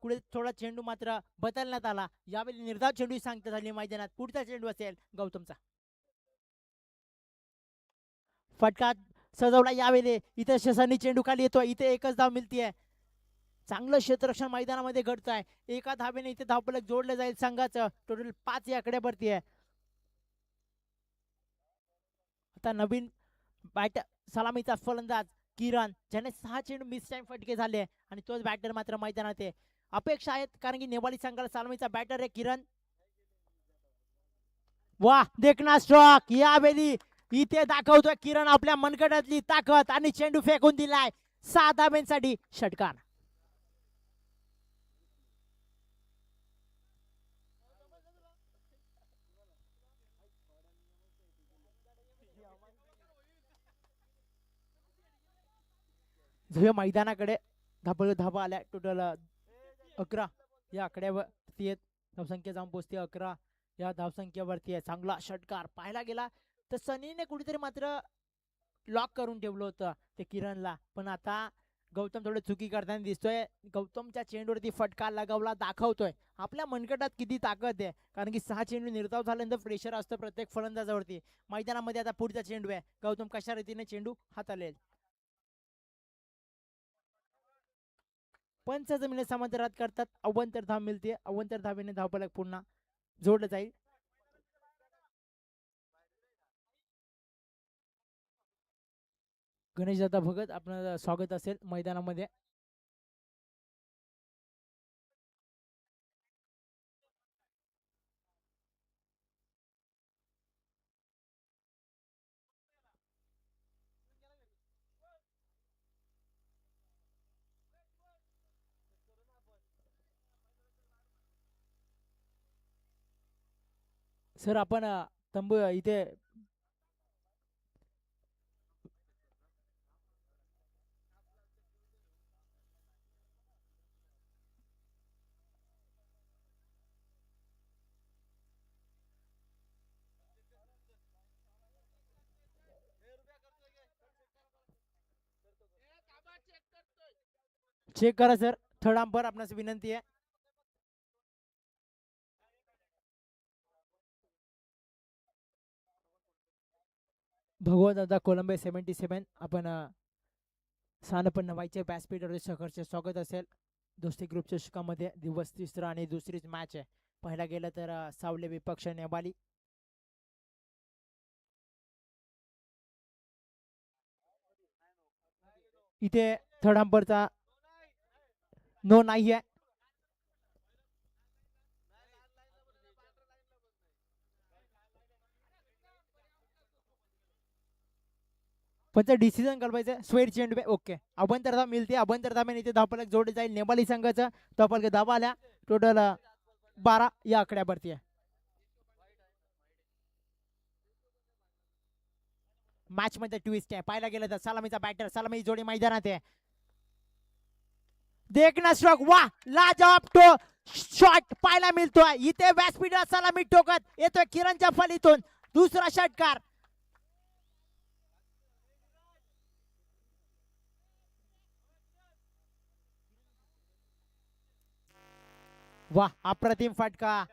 Speaker 1: कुठे थोडा चेंडू मात्र बदलण्यात आला. यावेळी निर्धाव चेंडू सांगता झाली मैदानात. पुढचा चेंडू असेल गौतमचा. फटका सजवला यावेळी. इथे सनी चेंडू खाली येतोय. इथे एकच धाव मिळतीये. चांगलं क्षेत्ररक्षण मैदानामध्ये घडत आहे. एका धावेने इथे धावफलक जोडलं जाईल संघाचं. टोटल 5 या आकड्यावरती आहे. आता नवीन बॅटर सलामीचा फलंदाज किरण, ज्याने 6 चेंडू मिस टाइम फटके झाले आणि तोच बॅटर मात्र मैदानात आहे. अपेक्षा आहेत, कारण की नेवाळी संघाला सलामीचा बॅटर आहे किरण. वा, देखना स्ट्रोक. यावेळी इथे दाखवतोय किरण आपल्या मनगटातली ताकद आणि चेंडू फेकून दिलाय 6 धाब्यांसाठी. षटकार. मैदानाकडे धाबा आल्या. टोटल 11 या आकड्यावरती आहेत. धावसंख्या जाऊन पोहोचते 11 या धावसंख्येवरती आहे. चांगला षटकार पाहायला गेला तर सनीने कुठेतरी मात्र लॉक करून ठेवलं होतं ते किरणला, पण आता गौतम थोडं चुकी करताना दिसतोय. गौतमच्या चेंडूवरती फटका लगावला दाखवतोय आपल्या मनगटात किती ताकद आहे, कारण की 6 चेंडू निर्धाव झाल्यानंतर प्रेशर असतं प्रत्येक फलंदाजावरती. मैदानामध्ये आता पुढचा चेंडू आहे, गौतम कशा रीतीने चेंडू हाताळेल. पंच जमिनी समांतरात करतात, अवंतर धाव मिळते, अवंतर धावेने धावफलक पुन्हा जोडलं जाईल. गणेश दादा भगत आपलं स्वागत असेल मैदानामध्ये. सर आपण तंबू इथे चेक करा सर, थर्ड अंपर आपणास विनंती आहे. भगवत दादा कोलंबे 77 आपण सानपन्न व्हायचे व्यासपीठावर सहर्ष स्वागत असेल. दोस्ती ग्रुप चषकामध्ये दिवस तिसरा आणि दुसरीच मॅच आहे. पहिला गेलं तर सावले विपक्ष नेबाली. इथे थर्ड अंपरचा नो नाही आहे. पण ते डिसिजन कळवायचं स्वेट चेंडू आहे. ओके, अभ्यंतर धाव मिळते, अभ्यंतर धाव इथे धावफलक जोडले जाईल. नेपाली संघाचं धावफलक धावा आल्या टोटल 12 या आकड्यावरती आहे. मॅच मध्ये ट्विस्ट आहे. पाहायला गेलं तर सलामीचा बॅटर, सलामी जोडी मैदानात आहे. देखना स्ट्रोक, वा लाजवाब तो शॉट पाहायला मिळतोय. इथे व्यासपीठाला सलामी ठोकत येतोय किरणच्या फलीतून दुसरा षटकार. वा अप्रतिम फटका.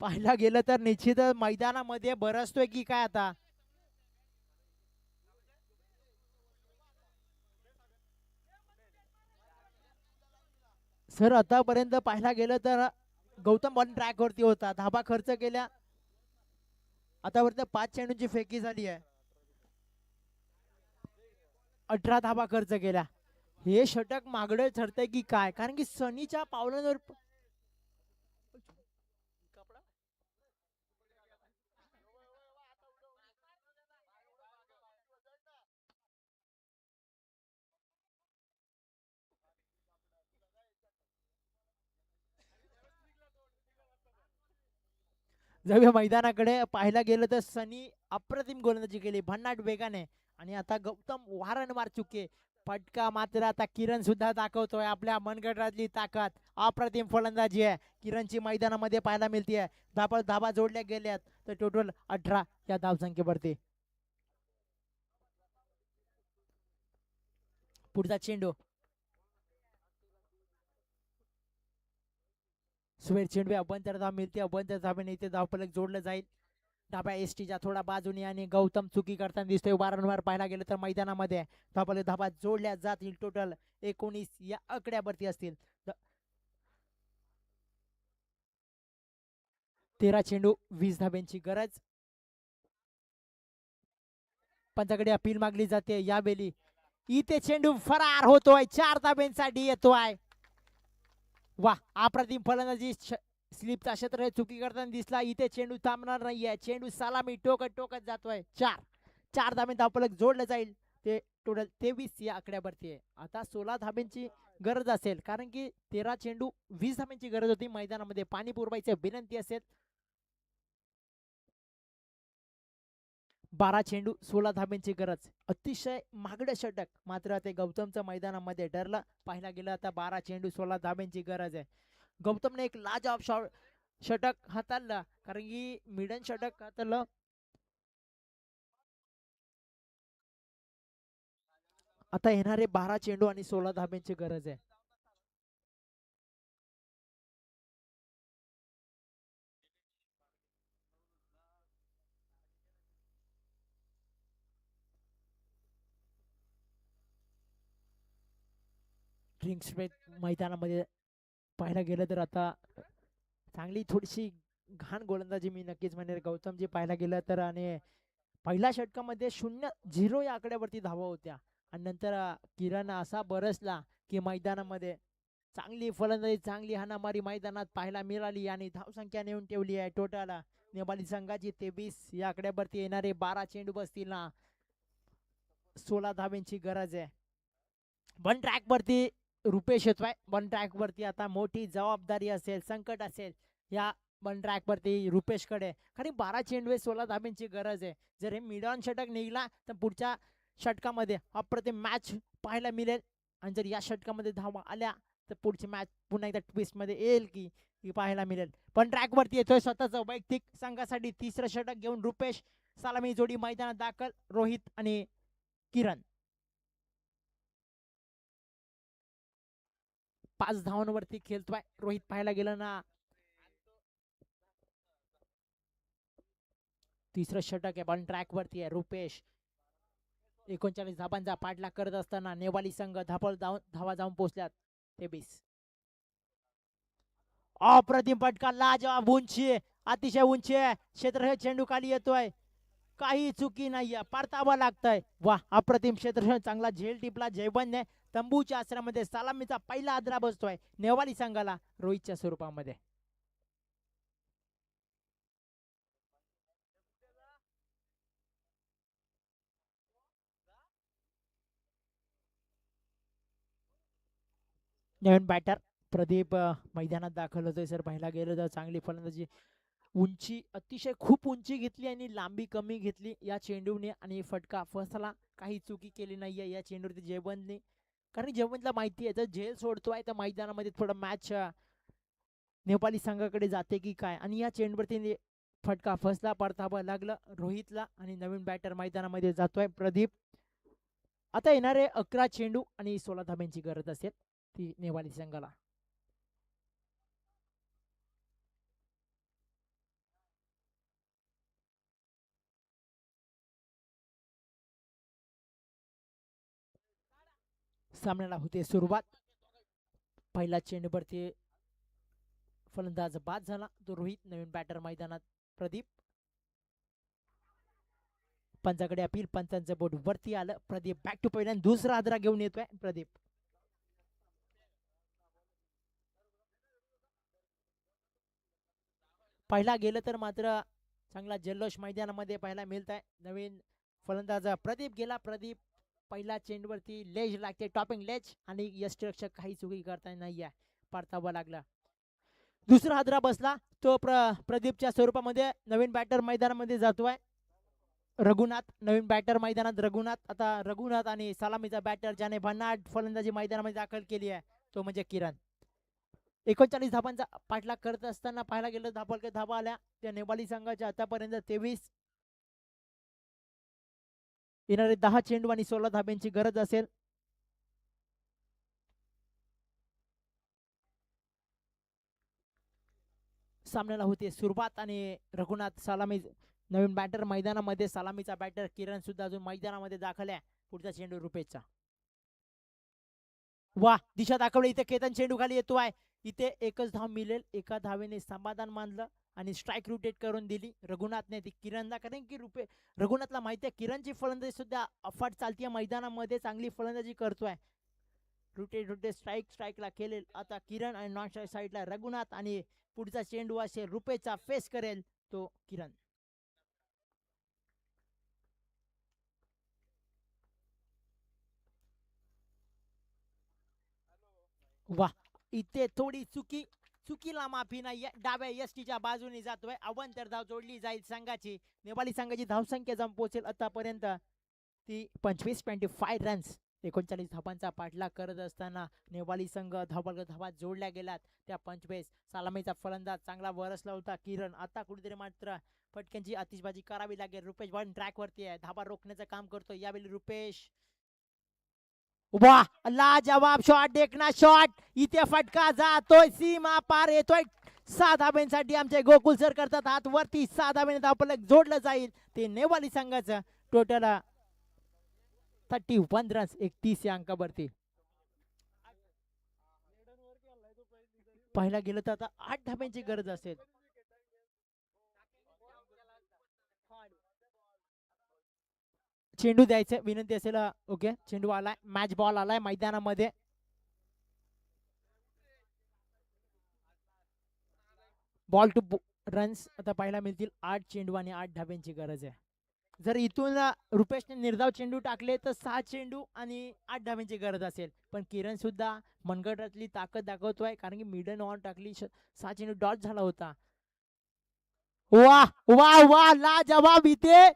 Speaker 1: पाहायला गेलं तर निश्चितच मैदानामध्ये बरसतोय की काय आता. सर आतापर्यंत पाहायला गेलं तर गौतम बॉलिंग ट्रॅक वरती होता, धाबा खर्च केल्या. आतापर्यंत 5 चेंडूंची फेकी झाली आहे, 18 धाबा खर्च केल्या. हे षटक मागडे ठरतंय की काय, कारण की सनीच्या पावलांवर जाऊया मैदानाकडे. पाहायला गेलं तर सनी अप्रतिम गोलंदाजी केली भन्नाट वेगाने, आणि आता गौतम वारंवार चुके. फटका मात्र आता किरण सुद्धा दाखवतोय आपल्या मनगटातली ताकद. अप्रतिम फलंदाजी आहे किरणची मैदानामध्ये पाहायला मिळते. धाबा धाबा जोडल्या गेल्यात तर टोटल 18 या धावसंख्येवरती. पुढचा चेंडू सुवेर चेंडू अभ्यंतर धाव मिळते, अभ्यंतर धावेने इथे धावफलक जोडलं जाईल डाव्या एसटीच्या थोडा बाजूने. आणि गौतम चुकी करताना दिसतोय वारंवार पाहायला गेलं तर मैदानामध्ये. धावफलक धाबा जोडल्या जातील, टोटल 19 या आकड्यावरती असतील. 13 चेंडू 20 धाब्यांची गरज. पंचाकडे अपील मागली जाते यावेळी. इथे चेंडू फरार होतोय, 4 धाब्यांसाठी येतोय. वा अप्रतिम फलंदाजी. स्लिपचा क्षेत्र चुकी करताना दिसला. इथे चेंडू थांबणार नाहीये, चेंडू सलामी टोकत टोकत जातोय. 4 धाबे धावफलक जोडलं जाईल. ते टोटल 23 या आकड्यावरती आहे. आता 16 धाब्यांची गरज असेल, कारण की 13 चेंडू 20 धाब्यांची गरज होती. मैदानामध्ये पाणी पुरवायची विनंती असेल. 12 चेंडू 16 धाब्यांची गरज. अतिशय महागडं षटक, मात्र ते गौतमचं मैदानामध्ये ठरलं. पाहायला गेलं आता 12 चेंडू 16 धाब्यांची गरज आहे. गौतमने एक लाजवाब षटक हाताळलं, कारण की मिडन षटक हाताळलं. आता येणारे 12 चेंडू आणि 16 धाब्यांची गरज आहे. ड्रिंक्स मैदानामध्ये पाहायला गेलं तर आता चांगली थोडीशी घाण गोलंदाजी मी नक्कीच म्हणेल गौतमजी पाहायला गेलं तर. आणि पहिल्या षटकामध्ये 0-0 या आकड्यावरती धावा होत्या आणि नंतर किरण असा बरसला की मैदानामध्ये चांगली फलंदाजी चांगली हाणामारी मैदानात पाहायला मिळाली आणि धावसंख्या नेऊन ठेवली आहे टोटल नेपाळी संघाची 23 या आकड्यावरती. येणारे 12 चेंडू बसतील ना 16 धाब्यांची गरज आहे. वन ट्रॅक वरती रुपेश येतोय. वन ट्रॅक वरती आता मोठी जबाबदारी असेल संकट असेल या वन ट्रॅक वरती रुपेश कडे. कारण 12 चेंडू 16 धाब्यांची गरज आहे. जर हे मिड ऑन षटक निघला तर पुढच्या षटकामध्ये अप्रतिम मॅच पाहायला मिळेल आणि जर या षटकामध्ये धावा आल्या तर पुढची मॅच पुन्हा एकदा ट्विस्ट मध्ये येईल की पाहायला मिळेल. पण ट्रॅक वरती येतोय स्वतःच वैयक्तिक संघासाठी तिसरं षटक घेऊन रुपेश. सलामी जोडी मैदानात दाखल रोहित आणि किरण. 5 धावांवरती खेळतोय रोहित पाहायला गेलं ना. तिसरं षटक आहे पण ट्रॅक वरती आहे रुपेश. 39 धाबांचा पाठलाग करत असताना नेवाली संघ धावा जाऊन पोहोचल्यात 23. अप्रतिम फटका लाजवाब उंची अतिशय उंची आहे. क्षेत्र चेंडू खाली येतोय काही चुकी नाहीये परतावा लागतंय. वा अप्रतिम क्षेत्र चांगला झेल टिपला जयवंतने. तंबूच्या आश्रयामध्ये सलामीचा पहिला आदरा बसतोय नेवाली संघाला रोहितच्या स्वरूपामध्ये. नवीन बॅटर प्रदीप मैदानात दाखल होतोय सर. पाहायला गेलं तर चांगली फलंदाजी उंची अतिशय खूप उंची घेतली आणि लांबी कमी घेतली या चेंडूने आणि फटका फसला. काही चुकी केली नाहीये या चेंडूवरती जयवंतने. कारण जयवंतला माहिती आहे जर झेल सोडतोय तर मैदानामध्ये थोडं मॅच नेपाली संघाकडे जाते की काय. आणि या चेंडूवरती फटका फसला परतावा लागलं रोहितला आणि नवीन बॅटर मैदानामध्ये जातोय प्रदीप. आता येणारे 11 चेंडू आणि 16 धाब्यांची गरज असेल ती नेवाली संघाला. सामन्याला होते सुरुवात. पहिला चेंडूवरती फलंदाज बाद झाला तो रोहित. नवीन बॅटर मैदानात प्रदीप. पंचाकडे अपील पंचांचं बोट वरती आलं. प्रदीप बॅक टू पहिल्या दुसरा आदरा घेऊन येतोय प्रदीप. पहिला गेलं तर मात्र चांगला जल्लोष मैदानामध्ये पाहायला मिळत आहे. नवीन फलंदाज प्रदीप गेला. प्रदीप पहिला चेंडूवरती लेज लागते टॉपिंग लेज आणि यष्टिरक्षक काही चुकी करता नाहीये परतावा लागला. दुसरा हादरा बसला तो प्रदीपच्या स्वरूपामध्ये. नवीन बॅटर मैदानामध्ये जातोय रघुनाथ. नवीन बॅटर मैदानात रघुनाथ. आता रघुनाथ आणि सलामीचा बॅटर ज्याने भन्नाट फलंदाजी मैदानामध्ये दाखल केली आहे तो म्हणजे किरण. 39 धाबांचा पाठलाग करत असताना पाहायला गेलं धाबा आल्या त्या नेपाली संघाच्या आतापर्यंत 23. येणारे 10 चेंडू आणि 16 धाब्यांची गरज असेल. सामन्याला होते सुरुवात आणि रघुनाथ सलामी नवीन बॅटर मैदानामध्ये. सलामीचा बॅटर किरण सुद्धा अजून मैदानामध्ये दाखल आहे. पुढचा चेंडू रुपेशचा. वा दिशा दाखवली इथे. केतन चेंडू खाली येतोय. इथे एकच धाव मिळेल. एका धावेने समाधान मानलं आणि स्ट्राईक रोटेट करून दिली रघुनाथने ती किरणला. कारण की रघुनाथला माहिती आहे किरणची फलंदाजी सुद्धा अफाट चालतीये मैदानामध्ये. चांगली फलंदाजी करतोय. रोटेट स्ट्राईकला केले आता किरण आणि नॉन स्ट्राईक साईडला रघुनाथ. आणि पुढचा चेंडू असेल रुपेशचा फेस करेल तो किरण. वा इथे थोडी चुकीला माफी नाहीये. डाव्या एसटीच्या बाजूने जातोय. अवंतर धाव जोडली जाईल संघाची. नेपाली संघाची धावसंख्या जम पोहोचेल आतापर्यंत ती 25 रन्स. 39 धावांचा पाठलाग करत असताना नेपाली संघ धावा जोडल्या गेल्यात त्या 25. सलामीचा फलंदाज चांगला वरसला होता किरण. आता कुठेतरी मात्र फटक्यांची आतिषबाजी करावी लागेल. रुपेश वन ट्रॅक वरती आहे. धाबा रोखण्याचं काम करतो यावेळी रुपेश. वा, लाजवाब शॉट, देखना शॉट. इथे फटका जातोय, सीमा पार येतोय. 6 धाब्यांसाठी आमचे गोकुल सर करतात हात वरती. 6 धाब्याने धावफलक जोडलं जाईल. ते नेवाली संघाचं टोटल 31 रन्स 31 या अंकावरती. पाहायला गेलं तर आता 8 धाब्यांची गरज असेल. चेंडू द्यायचं विनंती असेल. ओके, चेंडू आलाय, मॅच बॉल आलाय मैदानामध्ये. बॉल टू रन्स आता पाहायला मिळतील. 8 चेंडू आणि 8 धाब्यांची गरज आहे. जर इथून रुपेशने निर्धाव चेंडू टाकले तर 6 चेंडू आणि 8 धाब्यांची गरज असेल. पण किरण सुद्धा मनगटातली ताकद दाखवतोय, कारण की मिडन ऑन टाकली, 6 चेंडू डॉट झाला होता. वा वा वा, लाजवाब. इथे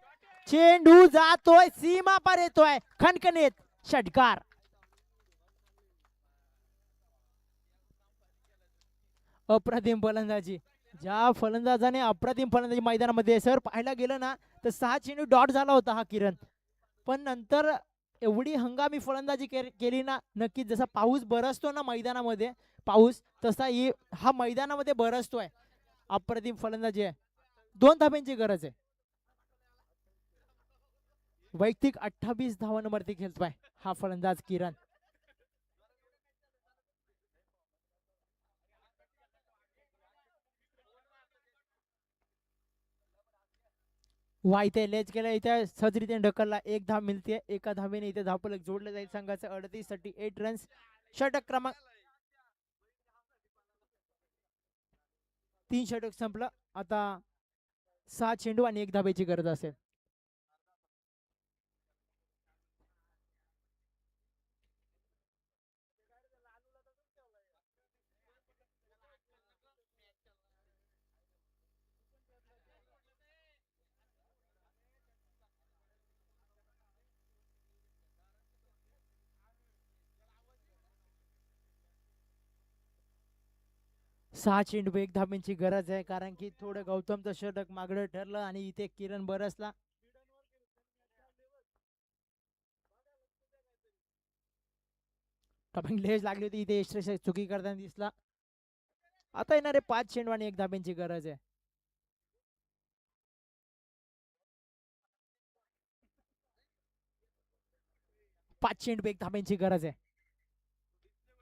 Speaker 1: चेंडू जातोय, सीमा पर येतोय, खणखणीत षटकार. अप्रतिम फलंदाजी, ज्या फलंदाजाने अप्रतिम फलंदाजी मैदानामध्ये. सर पाहायला गेलं ना तर 6 चेंडू डॉट झाला होता हा किरण, पण नंतर एवढी हंगामी फलंदाजी केली ना. नक्कीच जसा पाऊस बरसतो ना मैदानामध्ये, पाऊस तसा हा मैदानामध्ये बरसतोय. अप्रतिम फलंदाजी आहे. 2 धाब्यांची गरज आहे. वैयक्तिक 28 धावांवरती खेळतोय हा फलंदाज किरण. वा, इथे लेच केला, इथे सहजरीतीने ढकलला. 1 धाव मिळते. एका धावेने इथे धावफलक जोडलं जाईल संघाचं. 38 रन्स. षटक क्रमांक 3 षटक संपलं. आता 6 चेंडू आणि 1 धाब्याची गरज असेल. सहा चेंडू 1 धाब्यांची गरज आहे, कारण की थोडं गौतमचं षटक मागडं ठरलं आणि इथे किरण बरसला. लेज लागली होती इथे, यश चुकी करताना दिसला. आता येणारे 5 चेंडू आणि 1 धाब्यांची गरज आहे. पाच चेंडू 1 धाब्यांची गरज आहे.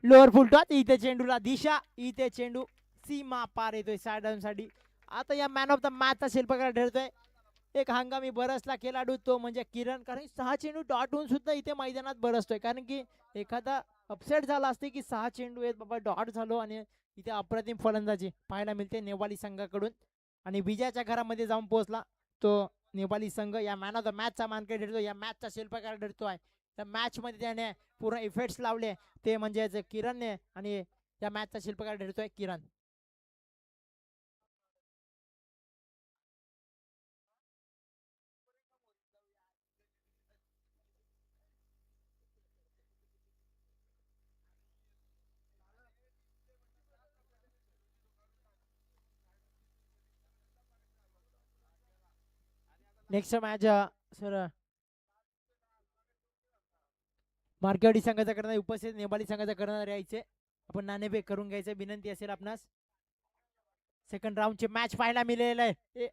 Speaker 1: लोअर फुलटॉस, इथे चेंडूला दिशा. इथे चेंडू सीमा पार येतोय साठी. आता या मॅन ऑफ द मॅचचा शिल्पकार ठरतोय एक हंगामी बरसला खेळाडू, तो म्हणजे किरण. कारण 6 चेंडू डॉट होऊन सुद्धा इथे मैदानात बरसतोय, कारण की एखादा अपसेट झाला असते की 6 चेंडू आहेत बाबा डॉट झालो, आणि इथे अप्रतिम फलंदाजी पाहायला मिळते नेवाली संघाकडून. आणि विजयाच्या घरामध्ये जाऊन पोहोचला तो नेवाली संघ. या मॅन ऑफ द मॅचचा मानकरी ठरतो, या मॅचचा शिल्पकार ठरतोय. त्या मॅच मध्ये त्याने पूर्ण इफेक्ट्स लावले, ते म्हणजे किरणने, आणि या मॅचचा शिल्पकार ठरतोय किरण. नेक्स्ट मॅच सर मार्केवाडी संघाचा करणारे उपस्थित नेवाली संघाचा करणारे यायचे. आपण नाणेफेक करून घ्यायचे विनंती असेल आपणास. सेकंड राऊंडची मॅच पाहायला मिळेल आहे.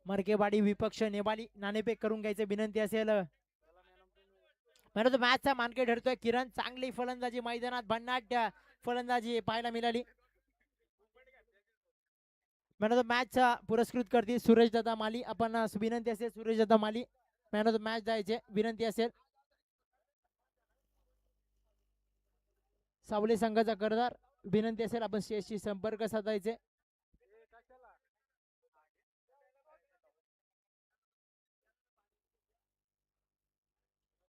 Speaker 1: मार्केवाडी विपक्ष नेवाली, नाणेफेक करून घ्यायचे विनंती असेल. म्हणून मॅचचा मानकरी ठरतोय किरण. चांगली फलंदाजी मैदानात, भन्नाट फलंदाजी पाहायला मिळाली. मॅन ऑफ द मॅचचा पुरस्कृत करतील सुरेश दादा माली. आपण विनंती असेल सुरेश दादा माली मॅन ऑफ द मॅच द्यायचे विनंती असेल. सावली संघाचा करदार विनंती असेल आपण शेषशी संपर्क साधायचे.